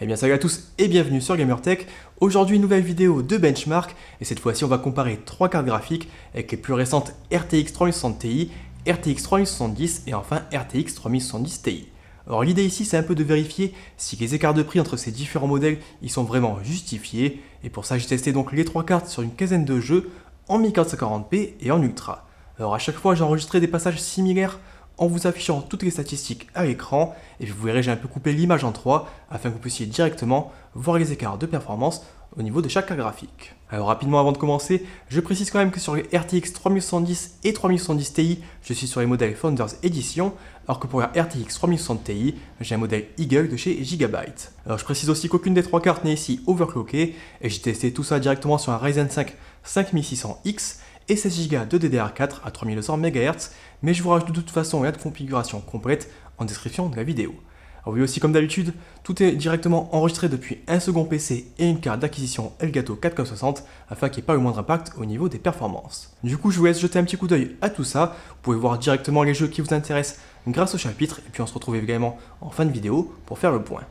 Eh bien salut à tous et bienvenue sur GamerTech. Aujourd'hui une nouvelle vidéo de benchmark et cette fois-ci on va comparer trois cartes graphiques avec les plus récentes RTX 3060 Ti, RTX 3070 et enfin RTX 3070 Ti. Alors l'idée ici c'est un peu de vérifier si les écarts de prix entre ces différents modèles ils sont vraiment justifiés et pour ça j'ai testé donc les trois cartes sur une quinzaine de jeux en 1440p et en ultra. Alors à chaque fois j'ai enregistré des passages similaires en vous affichant toutes les statistiques à l'écran et vous verrez j'ai un peu coupé l'image en trois afin que vous puissiez directement voir les écarts de performance au niveau de chaque carte graphique. Alors rapidement avant de commencer, je précise quand même que sur les RTX 3070 et 3070 Ti, je suis sur les modèles Founders Edition, alors que pour la RTX 3060 Ti, j'ai un modèle Eagle de chez Gigabyte. Alors je précise aussi qu'aucune des trois cartes n'est ici overclockée, et j'ai testé tout ça directement sur un Ryzen 5 5600X et 16 Go de DDR4 à 3200 MHz, mais je vous rajoute de toute façon la configuration complète en description de la vidéo. Alors oui aussi comme d'habitude, tout est directement enregistré depuis un second PC et une carte d'acquisition Elgato 4K60 afin qu'il n'y ait pas le moindre impact au niveau des performances. Du coup je vous laisse jeter un petit coup d'œil à tout ça, vous pouvez voir directement les jeux qui vous intéressent grâce au chapitre et puis on se retrouve également en fin de vidéo pour faire le point.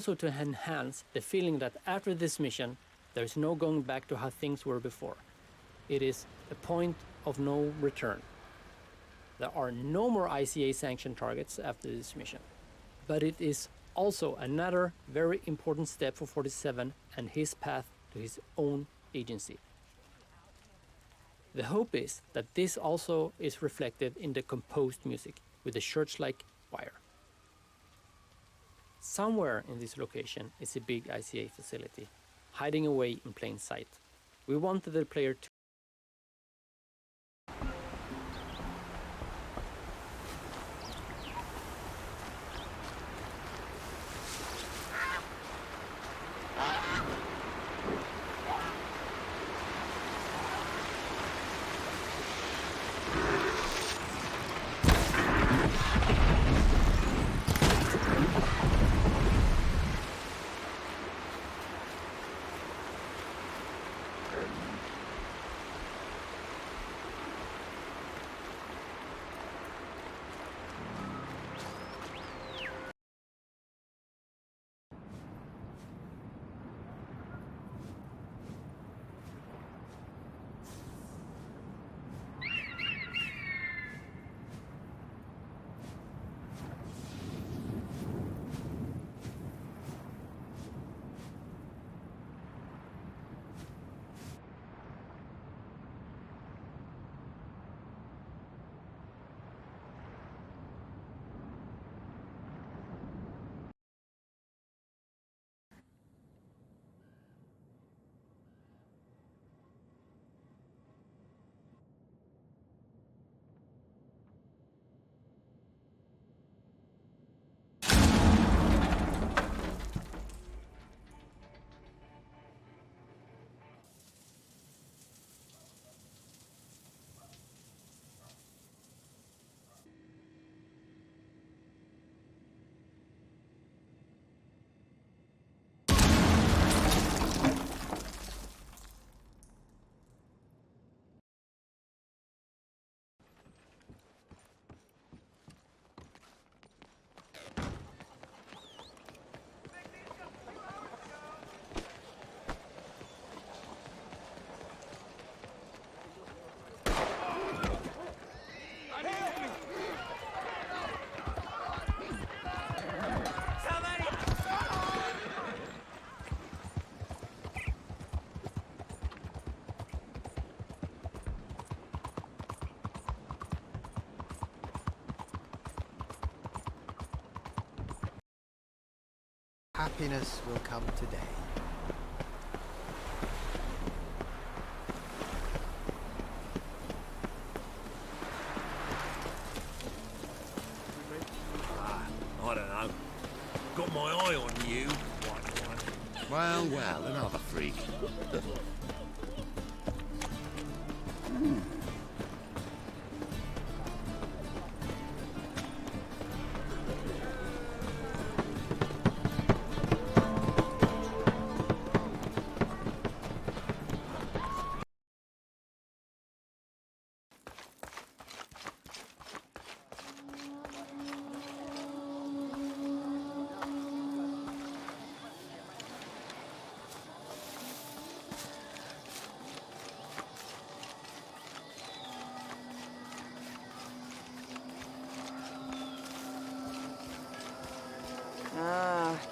also to enhance the feeling that after this mission, there is no going back to how things were before. It is a point of no return. There are no more ICA sanctioned targets after this mission, but it is also another very important step for 47 and his path to his own agency. The hope is that this also is reflected in the composed music with the church-like choir. Somewhere in this location is a big ICA facility, hiding away in plain sight. We wanted the player to Happiness will come today. I don't know. Got my eye on you, white one. Well, well, another freak.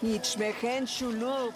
יצמחן שולוק.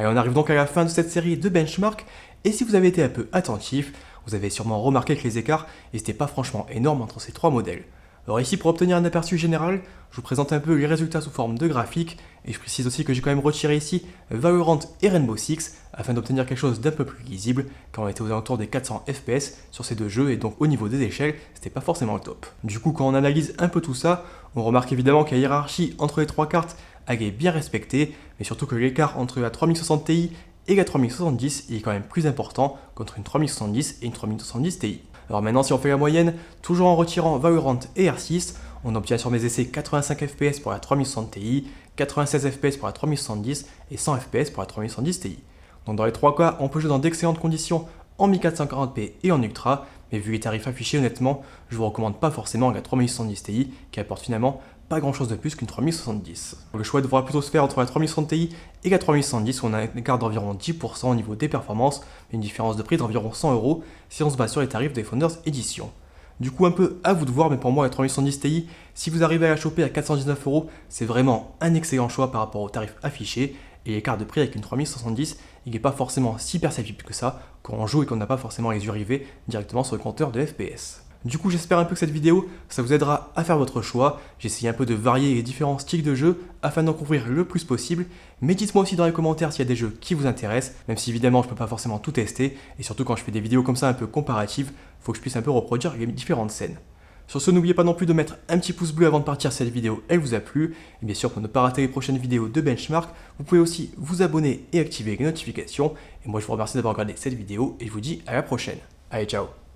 Allez, on arrive donc à la fin de cette série de benchmark, et si vous avez été un peu attentif, vous avez sûrement remarqué que les écarts n'étaient pas franchement énormes entre ces trois modèles. Alors ici, pour obtenir un aperçu général, je vous présente un peu les résultats sous forme de graphique, et je précise aussi que j'ai quand même retiré ici Valorant et Rainbow Six, afin d'obtenir quelque chose d'un peu plus lisible, quand on était aux alentours des 400 FPS sur ces deux jeux, et donc au niveau des échelles, c'était pas forcément le top. Du coup, quand on analyse un peu tout ça, on remarque évidemment que la hiérarchie entre les trois cartes est bien respectée, mais surtout que l'écart entre la 3060 Ti et la 3070 est quand même plus important qu'entre une 3070 et une 3070 Ti. Alors maintenant, si on fait la moyenne, toujours en retirant Valorant et R6, on obtient sur mes essais 85 FPS pour la 3060 Ti, 96 FPS pour la 3070 et 100 FPS pour la 3070 Ti. Donc dans les trois cas, on peut jouer dans d'excellentes conditions en 1440p et en ultra, mais vu les tarifs affichés, honnêtement, je vous recommande pas forcément la 3070 Ti qui apporte finalement pas grand chose de plus qu'une 3070. Le choix devra plutôt se faire entre la 3060 Ti et la 3070 où on a un écart d'environ 10% au niveau des performances, mais une différence de prix d'environ 100€ si on se base sur les tarifs des Founders Edition. Du coup, un peu à vous de voir, mais pour moi la 3070 Ti, si vous arrivez à la choper à 419€, c'est vraiment un excellent choix par rapport aux tarifs affichés, et l'écart de prix avec une 3070, il n'est pas forcément si perceptible que ça quand on joue et qu'on n'a pas forcément les yeux rivés directement sur le compteur de FPS. Du coup, j'espère un peu que cette vidéo, ça vous aidera à faire votre choix. J'ai essayé un peu de varier les différents styles de jeu afin d'en couvrir le plus possible. Mais dites-moi aussi dans les commentaires s'il y a des jeux qui vous intéressent, même si évidemment je ne peux pas forcément tout tester. Et surtout quand je fais des vidéos comme ça un peu comparatives, il faut que je puisse un peu reproduire les différentes scènes. Sur ce, n'oubliez pas non plus de mettre un petit pouce bleu avant de partir si cette vidéo elle vous a plu. Et bien sûr, pour ne pas rater les prochaines vidéos de benchmark, vous pouvez aussi vous abonner et activer les notifications. Et moi je vous remercie d'avoir regardé cette vidéo et je vous dis à la prochaine. Allez, ciao!